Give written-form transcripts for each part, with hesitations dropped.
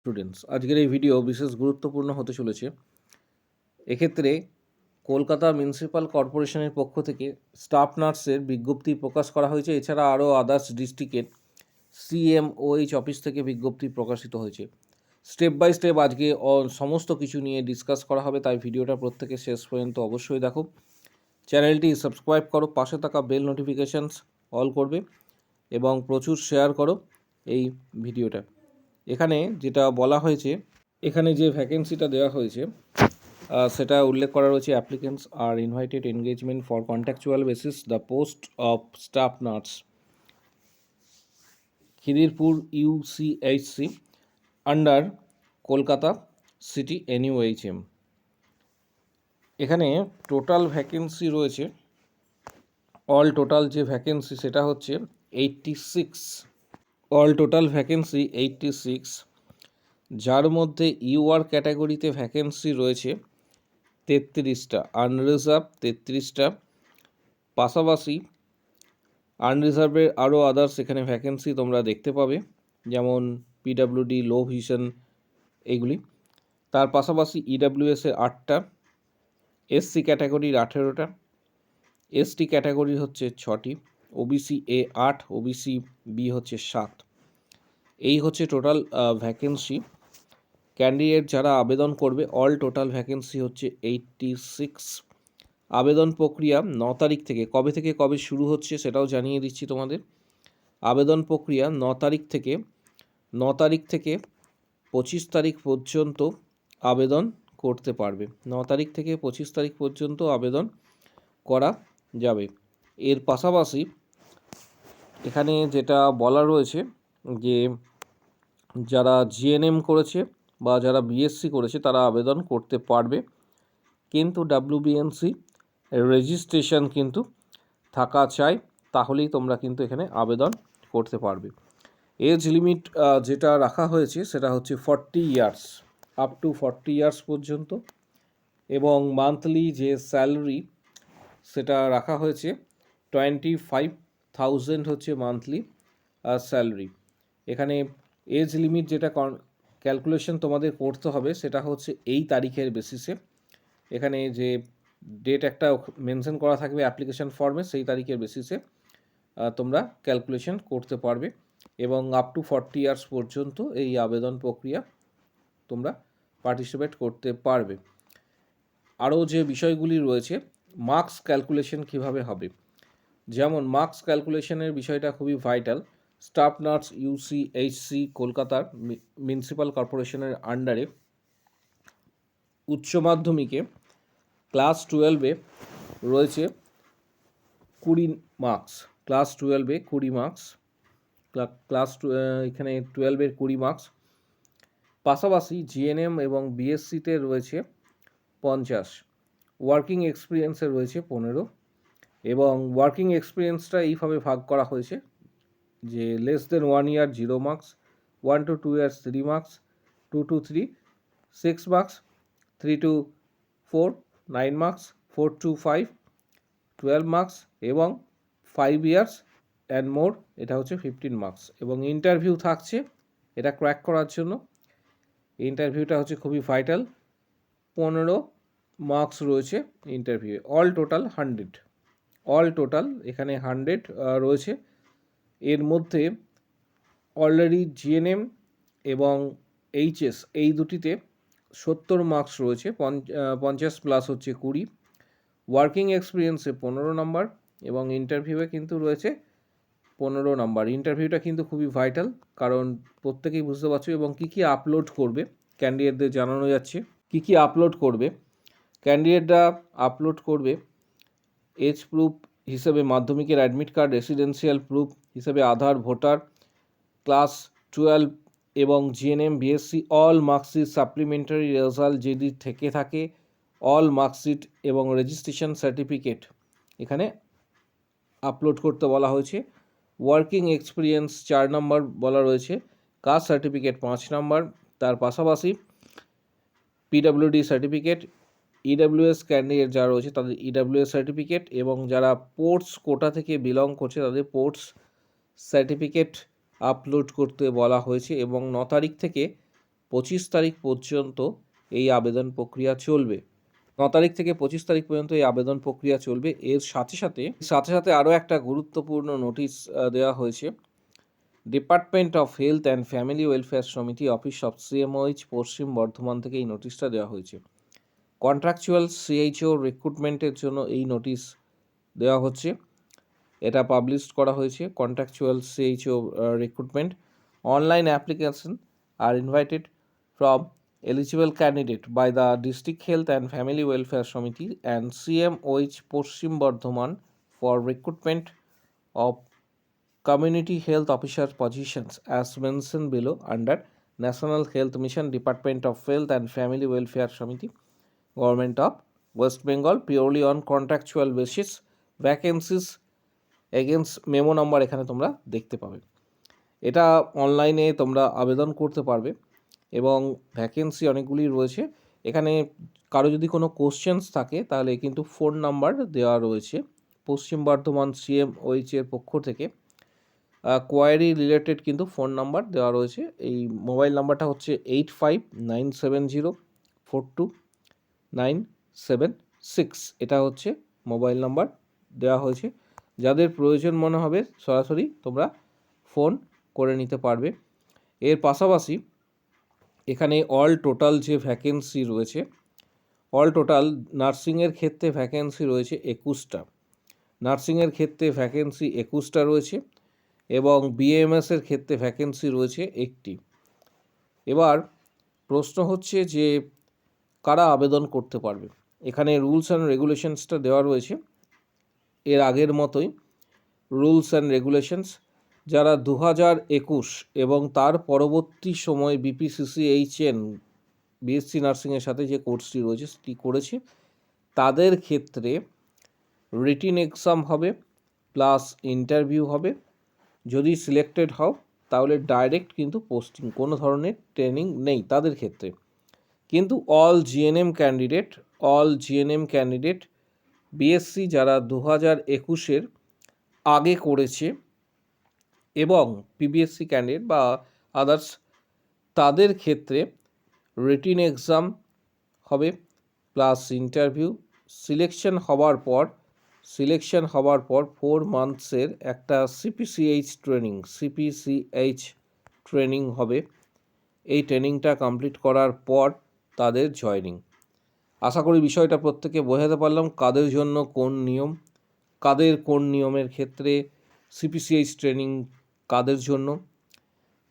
Students, আজকের এই video বিশেষ গুরুত্বপূর্ণ হতে চলেছে। এক্ষেত্রে কলকাতা মিউনিসিপ্যাল কর্পোরেশনের পক্ষ থেকে স্টাফ নার্সের বিজ্ঞপ্তি প্রকাশ করা হয়েছে। এছাড়া আরও আদার্স ডিস্ট্রিক্টের CMOH অফিস থেকে বিজ্ঞপ্তি প্রকাশিত হয়েছে। স্টেপ বাই স্টেপ আজকে সমস্ত কিছু নিয়ে ডিসকাস করা হবে, তাই ভিডিওটা প্রত্যেকে শেষ পর্যন্ত অবশ্যই দেখো। চ্যানেলটি সাবস্ক্রাইব করো, পাশে থাকা বেল নোটিফিকেশানস অল করবে এবং প্রচুর শেয়ার করো এই ভিডিওটা। এখানে যেটা বলা হয়েছে, এখানে যে ভ্যাকেন্সিটা দেওয়া হয়েছে সেটা উল্লেখ করা রয়েছে, applicants are invited engagement for contractual basis the post of staff nurse Khidirpur UCHC under Kolkata city NUHM। এখানে টোটাল ভ্যাকেন্সি রয়েছে, অল টোটাল যে ভ্যাকেন্সি সেটা হচ্ছে 86। অল টোটাল ভ্যাকেন্সি 86, যার মধ্যে UR ক্যাটাগরিতে ভ্যাকেন্সি রয়েছে 33টা, আনরিজার্ভ 33টা। পাশাপাশি আনরিজার্ভের আরও আদার্স এখানে ভ্যাকেন্সি তোমরা দেখতে পাবে, যেমন PWD, লো ভিশন, এইগুলি। তার পাশাপাশি EWS এর 8টা, SC ক্যাটাগরির 18টা, ST ক্যাটাগরির হচ্ছে 6টি, OBC A 8, OBC B হচ্ছে 7। এই হচ্ছে টোটাল ভ্যাকেন্সি। ক্যান্ডিডেট যারা আবেদন করবে, অল টোটাল ভ্যাকেন্সি হচ্ছে 86। আবেদন প্রক্রিয়া 9 তারিখ থেকে, কবে থেকে কবে শুরু হচ্ছে সেটাও জানিয়ে দিচ্ছি তোমাদের। আবেদন প্রক্রিয়া 9 তারিখ থেকে 25 তারিখ পর্যন্ত আবেদন করতে পারবে। 9 তারিখ থেকে 25 তারিখ পর্যন্ত আবেদন করা যাবে। এর পাশাপাশি এখানে যেটা বলা রয়েছে যে যারা GNM করেছে বা যারা BSc করেছে তারা আবেদন করতে পারবে, কিন্তু WBNC রেজিস্ট্রেশন কিন্তু থাকা চাই, তাহলেই তোমরা কিন্তু এখানে আবেদন করতে পারবে। এজ লিমিট যেটা রাখা হয়েছে সেটা হচ্ছে 40 ইয়ার্স, আপ টু 40 ইয়ার্স পর্যন্ত। এবং মান্থলি যে স্যালারি সেটা রাখা হয়েছে 25,000 হচ্ছে মান্থলি স্যালারি। এখানে এজ লিমিট যেটা ক্যালকুলেশন তোমাদের করতে হবে সেটা হচ্ছে এই তারিখের বেসিসে। এখানে যে ডেট একটা মেনশন করা থাকবে অ্যাপ্লিকেশন ফর্মে, সেই তারিখের বেসিসে তোমরা ক্যালকুলেশন করতে পারবে এবং আপ টু 40 ইয়ার্স পর্যন্ত এই আবেদন প্রক্রিয়া তোমরা পার্টিসিপেট করতে পারবে। আরও যে বিষয়গুলি রয়েছে, মার্কস ক্যালকুলেশন কিভাবে হবে, যেমন মার্কস ক্যালকুলেশনের বিষয়টা খুবই ভাইটাল। স্টাফ নার্স UCHC কলকাতার মিউনিসিপ্যাল কর্পোরেশনের আন্ডারে উচ্চ মাধ্যমিকে ক্লাস 12-এ রয়েছে 20 মার্কস, ক্লাস 12-এ 20 মার্কস, এখানে 12-এর 20 মার্কস। পাশাপাশি GNM এবং BSc-তে রয়েছে 50, ওয়ার্কিং এক্সপিরিয়েন্সে রয়েছে 15, এবং ওয়ার্কিং এক্সপিরিয়েন্সটা এইভাবে ভাগ করা হয়েছে যে less than 1 year 0 marks, 1 to 2 years 3 marks, 2 to 3 6 marks, 3 to 4 9 marks, 4 to 5 12 marks, এবং 5 ইয়ার্স অ্যান্ড মোর এটা হচ্ছে 15 মার্কস। এবং ইন্টারভিউ থাকছে এটা ক্র্যাক করার জন্য। ইন্টারভিউটা হচ্ছে খুবই ভাইটাল, 15 মার্কস রয়েছে interview. All total 100, all total এখানে 100 রয়েছে। এর মধ্যে অলরেডি GNM এবং HS এই দুটিতে 70 মার্কস রয়েছে, 50 প্লাস হচ্ছে 20। ওয়ার্কিং এক্সপিরিয়েন্সে 15 নম্বর এবং ইন্টারভিউয়ে কিন্তু রয়েছে 15 নম্বর। ইন্টারভিউটা কিন্তু খুবই ভাইটাল, কারণ প্রত্যেকেই বুঝতে পারছো। এবং কী কী আপলোড করবে ক্যান্ডিডেটদের জানানো যাচ্ছে। কী কী আপলোড করবে ক্যান্ডিডেটরা, আপলোড করবে এজ প্রুফ হিসেবে মাধ্যমিকের অ্যাডমিট কার্ড, রেসিডেন্সিয়াল প্রুফ হিসেবে আধার, ভোটার, ক্লাস 12 এবং GNM BSc all marksheet, supplementary result যদি থেকে থাকে অল মার্কশিট এবং রেজিস্ট্রেশন সার্টিফিকেট এখানে আপলোড করতে বলা হয়েছে। ওয়ার্কিং এক্সপিরিয়েন্স 4 নম্বর বলা রয়েছে, কাস্ট সার্টিফিকেট 5 নম্বর। তার পাশাপাশি PWD সার্টিফিকেট, EWS ক্যান্ডিডেট যারা রয়েছে তাদের EWS সার্টিফিকেট, এবং যারা পোর্টস কোটা থেকে বিলং করছে তাদের পোর্টস সার্টিফিকেট আপলোড করতে বলা হয়েছে। এবং 9 তারিখ থেকে 25 তারিখ পর্যন্ত এই আবেদন প্রক্রিয়া চলবে। 9 তারিখ থেকে 25 তারিখ পর্যন্ত এই আবেদন প্রক্রিয়া চলবে। এর সাথে সাথে আরও একটা গুরুত্বপূর্ণ নোটিশ দেওয়া হয়েছে। Department of health and family welfare সমিতি, অফিস অফ সিএমওইচ, পশ্চিম বর্ধমান থেকে এই নোটিশটা দেওয়া হয়েছে। কন্ট্রাকচুয়াল সিএইচও রিক্রুটমেন্টের জন্য এই নোটিশ দেওয়া হচ্ছে। এটা পাবলিশ করা হয়েছে। Contractual CHO recruitment online application are invited from eligible candidate by the District Health and Family Welfare Committee and CMOH Paschim Bardhaman for recruitment of community health officer positions as mentioned below under National Health Mission, Department of Health and Family Welfare Committee, Government of West Bengal, purely on contractual basis. Vacancies against memo number এখানে তোমরা দেখতে পাবে। এটা অনলাইনে তোমরা আবেদন করতে পারবে এবং ভ্যাকেন্সি অনেকগুলি রয়েছে। এখানে কারো যদি কোনো কোশ্চেন্স থাকে তাহলে কিন্তু ফোন নাম্বার দেওয়া রয়েছে পশ্চিম বর্ধমান সিএমওইচের পক্ষ থেকে। কোয়ারি রিলেটেড কিন্তু ফোন নাম্বার দেওয়া রয়েছে। এই মোবাইল নাম্বারটা হচ্ছে 8597042976। এটা হচ্ছে মোবাইল নাম্বার দেওয়া হয়েছে। যাদের প্রয়োজন মনে হবে সরাসরি তোমরা ফোন করে নিতে পারবে। এর পাশাপাশি এখানে অল টোটাল যে ভ্যাকেন্সি রয়েছে, অল টোটাল নার্সিংয়ের ক্ষেত্রে ভ্যাকেন্সি রয়েছে 21টা। নার্সিংয়ের ক্ষেত্রে ভ্যাকেন্সি 21টা রয়েছে এবং বিএমএসের ক্ষেত্রে ভ্যাকেন্সি রয়েছে 1টি। এবার প্রশ্ন হচ্ছে যে কারা আবেদন করতে পারবে। এখানে রুলস অ্যান্ড রেগুলেশনসটা দেওয়া রয়েছে এর আগের মতোই। রুলস অ্যান্ড রেগুলেশনস, যারা 2021 এবং তার পরবর্তী সময় বিপিসিসিএইচএন বিএসসি নার্সিংয়ের সাথে যে কোর্সটি রয়েছে সেটি করেছে, তাদের ক্ষেত্রে রিটিন এক্সাম হবে প্লাস ইন্টারভিউ হবে। যদি সিলেক্টেড হও তাহলে ডাইরেক্ট কিন্তু পোস্টিং, কোনো ধরনের ট্রেনিং নেই তাদের ক্ষেত্রে। কিন্তু অল জিএনএম ক্যান্ডিডেট বিএসসি যারা 2021-এর আগে করেছে এবং পিবিএসসি ক্যান্ডিডেট বা আদার্স, তাদের ক্ষেত্রে রিটিন এক্সাম হবে প্লাস ইন্টারভিউ। সিলেকশন হওয়ার পর 4 মান্থসের একটা সিপিসিএইচ ট্রেনিং হবে। এই ট্রেনিংটা কমপ্লিট করার পর তাদের জয়নিং। আশা করি বিষয়টা প্রত্যেকে বোঝাতে পারলাম কাদের জন্য কোন নিয়ম, কোন নিয়মের ক্ষেত্রে সিপিসিএইচ ট্রেনিং কাদের জন্য।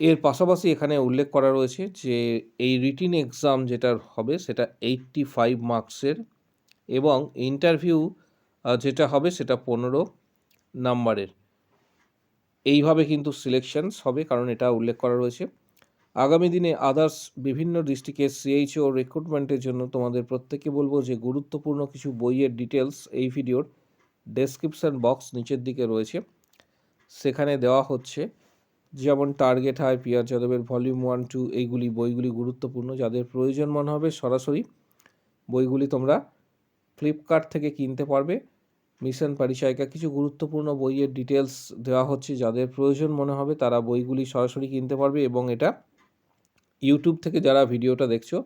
এর পাশাপাশি এখানে উল্লেখ করা রয়েছে যে এই রিটিন এক্সাম যেটা হবে সেটা 85 মার্কসের এবং ইন্টারভিউ যেটা হবে সেটা 15 নাম্বারের। এইভাবে কিন্তু সিলেকশনস হবে, কারণ এটা উল্লেখ করা রয়েছে। আগামী দিনে আদার্স বিভিন্ন ডিস্ট্রিক্টের সিএইচও রিক্রুটমেন্টের জন্য তোমাদের প্রত্যেককে বলবো যে গুরুত্বপূর্ণ কিছু বইয়ের ডিটেলস এই ভিডিওর ডেসক্রিপশন বক্স নিচের দিকে রয়েছে, সেখানে দেওয়া হচ্ছে। যেমন টার্গেট হাই, পিয়ার যাদবের ভলিউম 1-2, এইগুলি বইগুলি গুরুত্বপূর্ণ। যাদের প্রয়োজন মনে হবে সরাসরি বইগুলি তোমরা ফ্লিপকার্ট থেকে কিনতে পারবে। মিশন পরিচয়কা কিছু গুরুত্বপূর্ণ বইয়ের ডিটেলস দেওয়া হচ্ছে, যাদের প্রয়োজন মনে হবে তারা বইগুলি সরাসরি কিনতে পারবে। এবং এটা ইউটিউব থেকে যারা ভিডিওটা দেখছো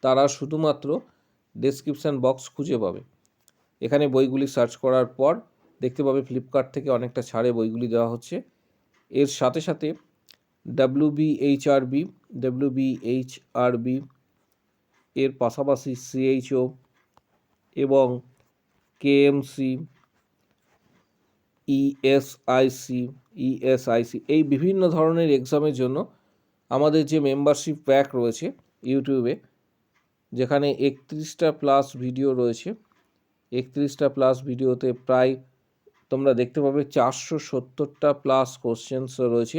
তারা শুধুমাত্র ডেসক্রিপশান বক্স খুঁজে পাবে। এখানে বইগুলি সার্চ করার পর দেখতে পাবে ফ্লিপকার্ট থেকে অনেকটা ছাড়ে বইগুলি দেওয়া হচ্ছে। এর সাথে সাথে ডাব্লিউবিএইচআরবি এর পাশাপাশি সিএইচও এবং কেএমসি, ইএসআইসি এই বিভিন্ন ধরনের এক্সামের জন্য আমাদের যে মেম্বারশিপ প্যাক রয়েছে ইউটিউবে, যেখানে 31টা প্লাস ভিডিও রয়েছে, 31টা প্লাস ভিডিওতে প্রায় তোমরা দেখতে পাবে 470টা প্লাস কোশ্চেন্স রয়েছে।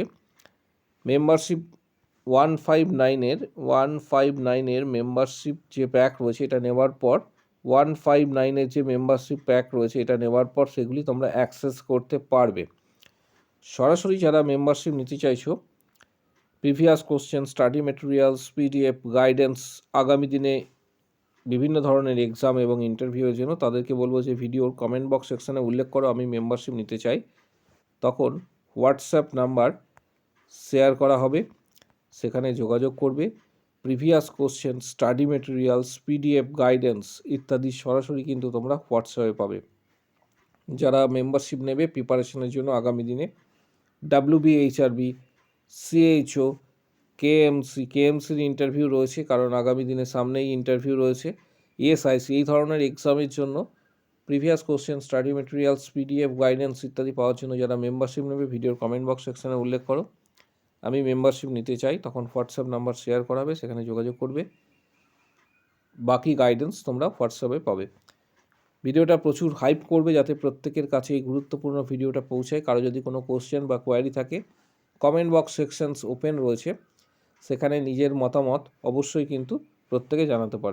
মেম্বারশিপ 159-এর মেম্বারশিপ যে প্যাক রয়েছে এটা নেওয়ার পর 159-এর যে মেম্বারশিপ প্যাক রয়েছে এটা নেওয়ার পর সেগুলি তোমরা অ্যাক্সেস করতে পারবে। সরাসরি যারা মেম্বারশিপ নিতে চাইছো, previous question, study materials, PDF, guidance, আগামী দিনে বিভিন্ন ধরনের এক্সাম এবং ইন্টারভিউয়ের জন্য, তাদেরকে বলবো যে ভিডিওর কমেন্ট বক্স সেকশানে উল্লেখ করো আমি মেম্বারশিপ নিতে চাই। তখন হোয়াটসঅ্যাপ নাম্বার শেয়ার করা হবে, সেখানে যোগাযোগ করবে previous question, study materials, PDF guidance ইত্যাদি সরাসরি কিন্তু তোমরা হোয়াটসঅ্যাপে পাবে। যারা মেম্বারশিপ নেবে প্রিপারেশনের জন্য আগামী দিনে WBHRB, CHO, কেএমসির ইন্টারভিউ রয়েছে, কারণ আগামী দিনে সামনেই ইন্টারভিউ রয়েছে। ESIC এই ধরনের এক্সামের জন্য previous question, study materials, PDF guidance ইত্যাদি পাওয়ার জন্য যারা মেম্বারশিপ নেবে ভিডিওর কমেন্ট বক্স সেকশনে উল্লেখ করো, আমি মেম্বারশিপ নিতে চাই, তখন হোয়াটসঅ্যাপ নাম্বার শেয়ার করাবে, সেখানে যোগাযোগ করবে। বাকি গাইডেন্স তোমরা হোয়াটসঅ্যাপে পাবে। ভিডিওটা প্রচুর হাইপ করবে যাতে প্রত্যেকের কাছে এই গুরুত্বপূর্ণ ভিডিওটা পৌঁছায়। কারো যদি কোনো কোশ্চেন বা কোয়ারি থাকে, কমেন্ট বক্স সেকশনস ওপেন রয়েছে, সেখানে নিজের মতামত অবশ্যই কিন্তু প্রত্যেকে জানাতে পারবে।